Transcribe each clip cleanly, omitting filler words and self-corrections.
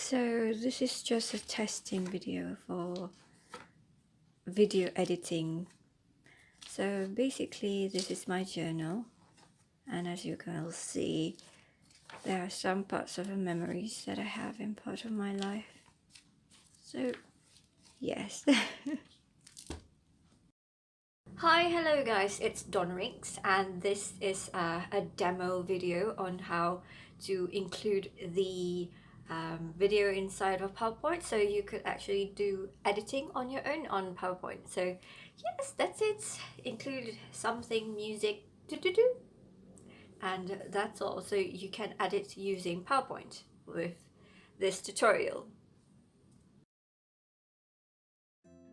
So this is just a testing video for video editing. So basically this is my journal, and as you can all see, there are some parts of the memories that I have in part of my life. So yes. Hi, hello guys, it's Donrix, and this is a demo video on how to include the video inside of PowerPoint, so you could actually do editing on your own on PowerPoint. So yes, that's it. Include something, music, and that's all. So you can edit using PowerPoint with this tutorial.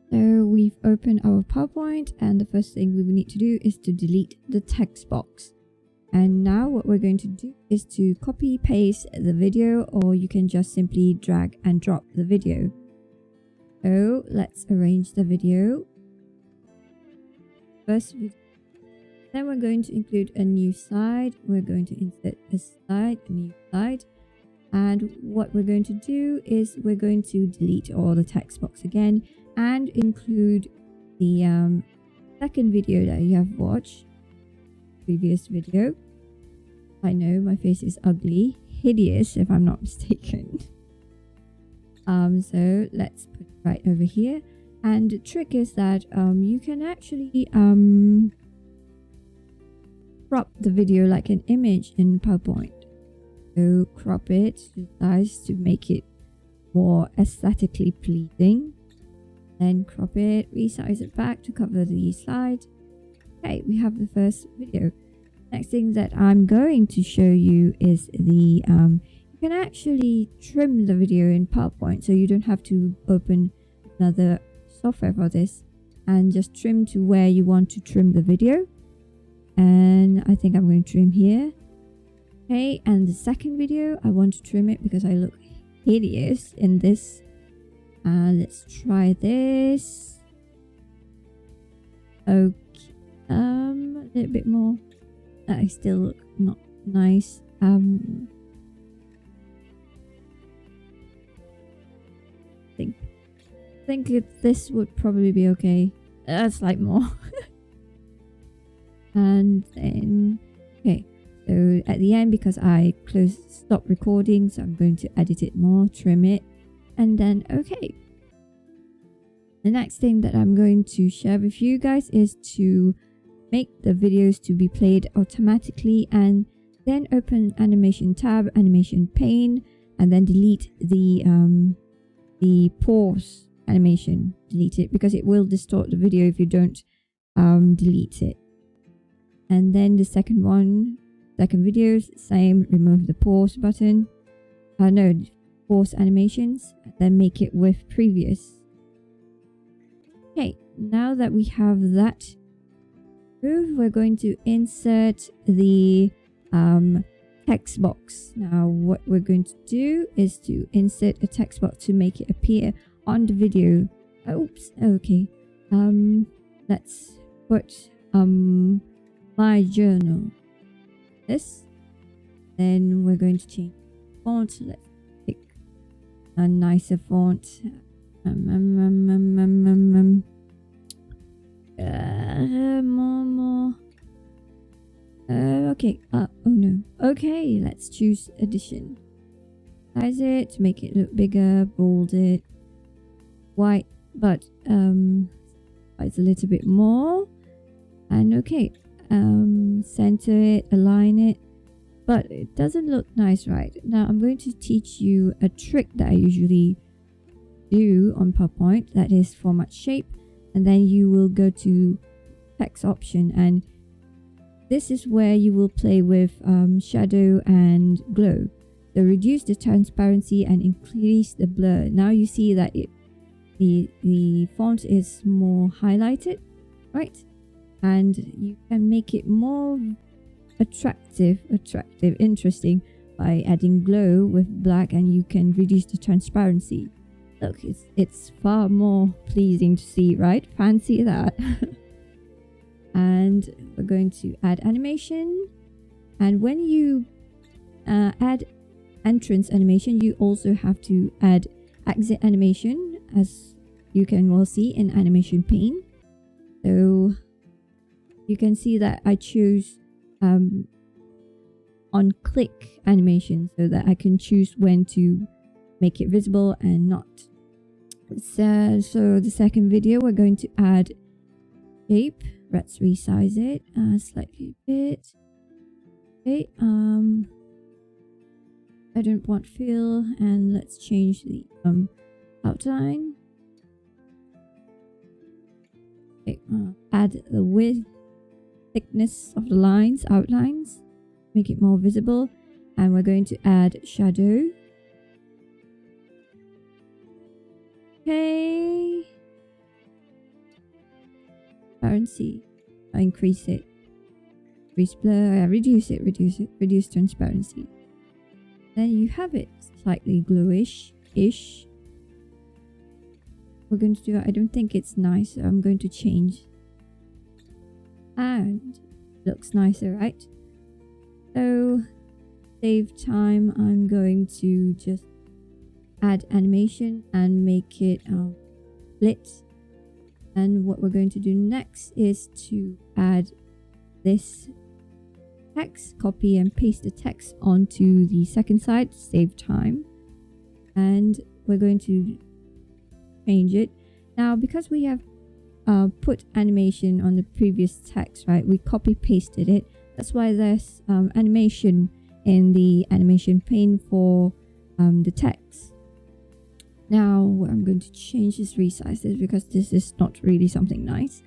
So we've opened our PowerPoint, and the first thing we will need to do is to delete the text box. And now what we're going to do is to copy paste the video, or you can just simply drag and drop the video. So let's arrange the video. First video. Then we're going to include a new slide. We're going to insert a slide, a new slide. And what we're going to do is we're going to delete all the text box again and include the second video that you have watched, previous video. I know my face is ugly, hideous if I'm not mistaken. So let's put it right over here. And the trick is that you can actually crop the video like an image in PowerPoint. So crop it to size to make it more aesthetically pleasing. Then crop it, resize it back to cover the slide. Okay, we have the first video. Next thing that I'm going to show you is the you can actually trim the video in PowerPoint, so you don't have to open another software for this, and just trim to where you want to trim the video. And I think I'm going to trim here. Okay, and the second video, I want to trim it because I look hideous in this. Let's try this. Okay, a little bit more. I still look not nice. I think this would probably be okay. That's like more. And then okay, so at the end, because I stop recording, so I'm going to edit it more, trim it, and then okay. The next thing that I'm going to share with you guys is to make the videos to be played automatically, and then open animation tab, animation pane, and then delete the pause animation. Delete it because it will distort the video if you don't delete it. And then the second video, same, remove the pause button. No, pause animations, then make it with previous. Okay, now that we have that, we're going to insert the text box. Now what we're going to do is to insert a text box to make it appear on the video. Oops, okay. Let's put my journal. This. Then we're going to change font. Let's pick a nicer font. More. Okay. Oh no. Okay, let's choose edition. Size it to make it look bigger. Bold it. White, but it's a little bit more. And okay. Center it, align it, but it doesn't look nice right now. I'm going to teach you a trick that I usually do on PowerPoint, that is format shape, and then you will go to text option, and this is where you will play with shadow and glow. So reduce the transparency and increase the blur. Now you see that the font is more highlighted, right? And you can make it more attractive, interesting by adding glow with black, and you can reduce the transparency. Look, it's far more pleasing to see, right? Fancy that. And we're going to add animation, and when you add entrance animation, you also have to add exit animation, as you can well see in animation pane. So you can see that I choose on click animation so that I can choose when to make it visible and not. So the second video, we're going to add shape. Let's resize it slightly a bit. Okay, I don't want fill, and let's change the outline. Okay, add the width, thickness of the outlines, make it more visible, and we're going to add shadow. Okay, transparency, increase it, increase blur, reduce transparency. Then you have it slightly glowish-ish. We're going to do, I don't think it's nice, so I'm going to change. And looks nicer, right? So save time, I'm going to just add animation and make it split. And what we're going to do next is to add this text, copy and paste the text onto the second side, save time. And we're going to change it. Now, because we have put animation on the previous text, right? We copy pasted it. That's why there's animation in the animation pane for the text. Now I'm going to change this, resize this, because this is not really something nice.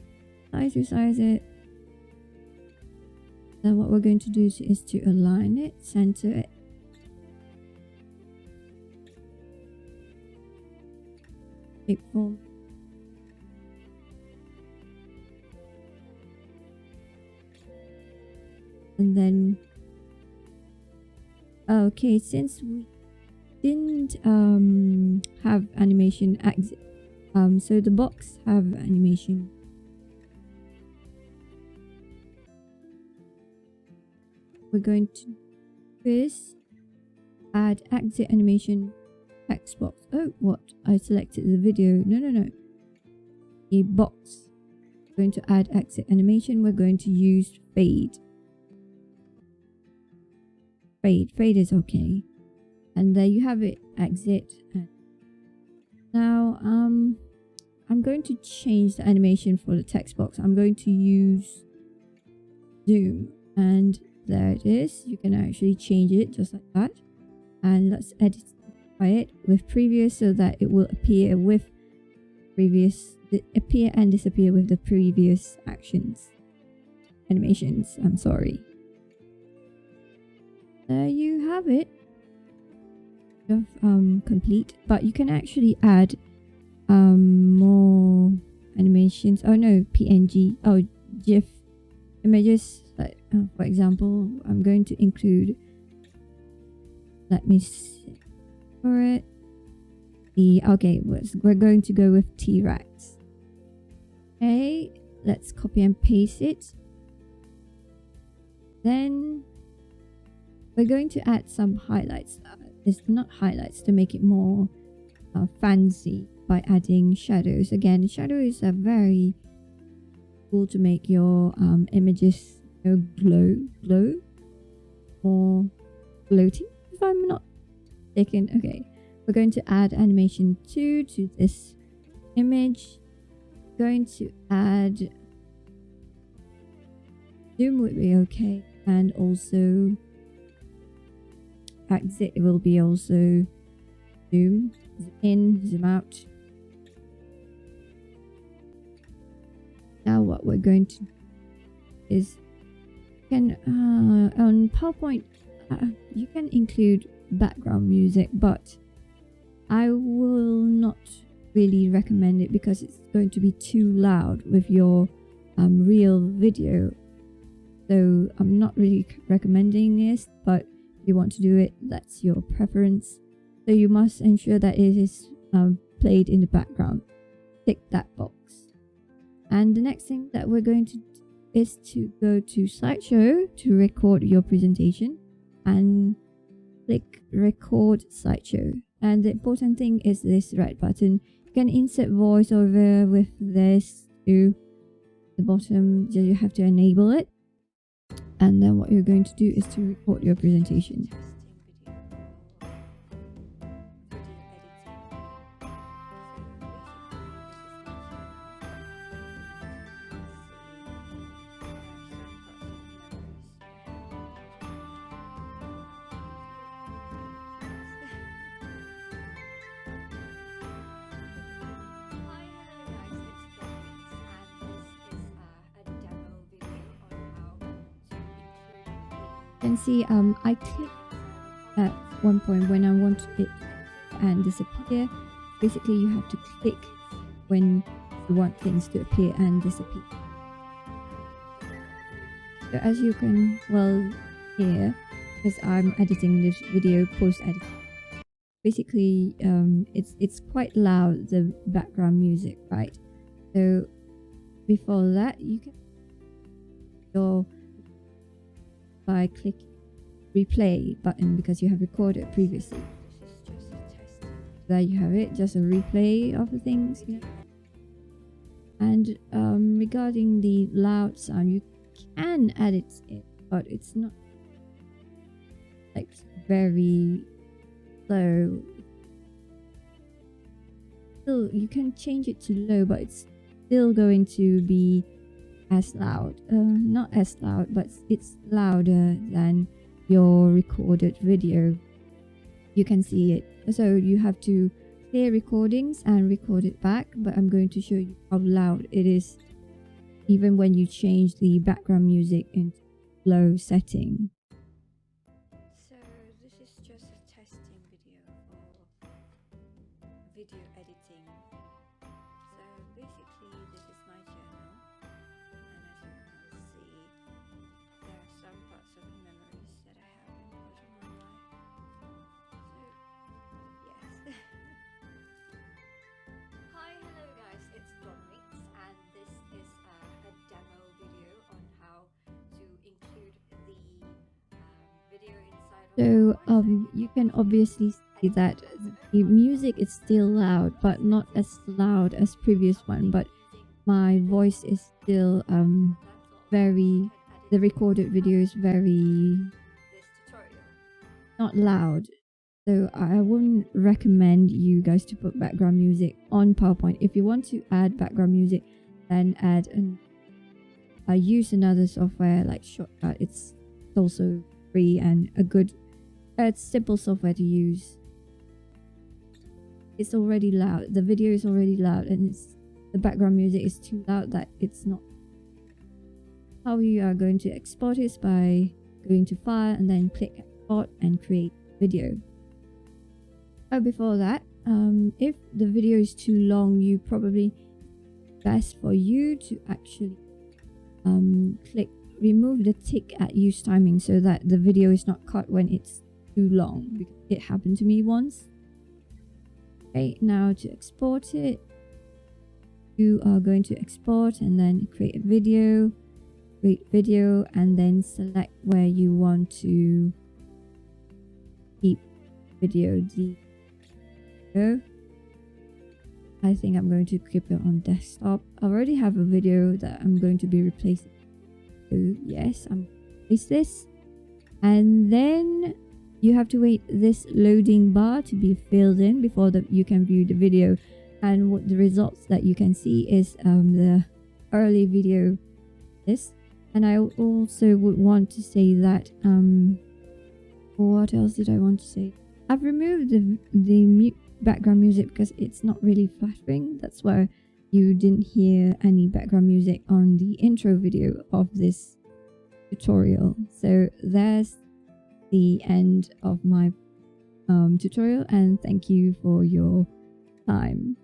Resize it. Then what we're going to do is to align it, center it. Shapeform. And then, okay, since we didn't have animation exit, so the box have animation. We're going to first add exit animation text box. Oh, what? I selected the video. No. A box. We're going to add exit animation. We're going to use fade. Fade is okay. And there you have it, exit. Now, I'm going to change the animation for the text box. I'm going to use zoom, and there it is. You can actually change it just like that. And let's edit it with previous so that it will appear with previous, appear and disappear with the previous animations. I'm sorry. There you have it. Complete, but you can actually add more animations. Oh no, PNG. Oh, GIF images. Like, for example, I'm going to include. Let me see for it. Okay, we're going to go with T-Rex. Okay, let's copy and paste it. Then we're going to add some highlights. It's not highlights, to make it more fancy by adding shadows. Again, shadow is a very cool to make your images glow, more floaty, if I'm not mistaken. Okay, we're going to add animation 2 to this image. Going to add zoom would be okay, and also exit, it will be also zoom in, zoom out. Now what we're going to do is on PowerPoint you can include background music, but I will not really recommend it because it's going to be too loud with your real video. So I'm not really recommending this, but you want to do it, that's your preference. So you must ensure that it is played in the background. Tick that box. And the next thing that we're going to do is to go to slideshow to record your presentation, and click record slideshow. And the important thing is this red button. You can insert voiceover with this to the bottom. Just you have to enable it. And then what you're going to do is to record your presentation. You can see I clicked at one point when I want it and disappear. Basically you have to click when you want things to appear and disappear. So as you can well hear, because I'm editing this video post editing, basically it's quite loud, the background music, right? So before that you can go by clicking replay button because you have recorded previously. There you have it, just a replay of the things, you know. And regarding the loud sound, you can edit it, but it's not like very low. Still, you can change it to low, but it's still going to be as loud. Not as loud, but it's louder than your recorded video. You can see it. So you have to clear recordings and record it back, but I'm going to show you how loud it is even when you change the background music into low setting. So this is just a testing video for video editing. So basically this is my journal, and as you can see there are some parts of the memories that I haven't put on my life. So yes. Hi, hello guys, it's Watermark, and this is a demo video on how to include the video inside. So you can obviously see that the music is still loud, but not as loud as previous one, but my voice is still very, the recorded video is very not loud. So I wouldn't recommend you guys to put background music on PowerPoint. If you want to add background music, then add and use another software like Shotcut. It's also free and a good, it's simple software to use. It's already loud. The video is already loud, and the background music is too loud that it's not. How you are going to export is by going to File and then click Export and create video. Before that, if the video is too long, you probably best for you to actually click remove the tick at use timing so that the video is not cut when it's too long, because it happened to me once. Okay, now to export it, you are going to export and then create a video, and then select where you want to keep video. I think I'm going to keep it on desktop. I already have a video that I'm going to be replacing. So yes, I'm replace this, and then you have to wait this loading bar to be filled in before you can view the video. And what the results that you can see is the early video is. And I also would want to say that what else did I want to say? I've removed the background music because it's not really flattering. That's why you didn't hear any background music on the intro video of this tutorial. So there's the end of my tutorial, and thank you for your time.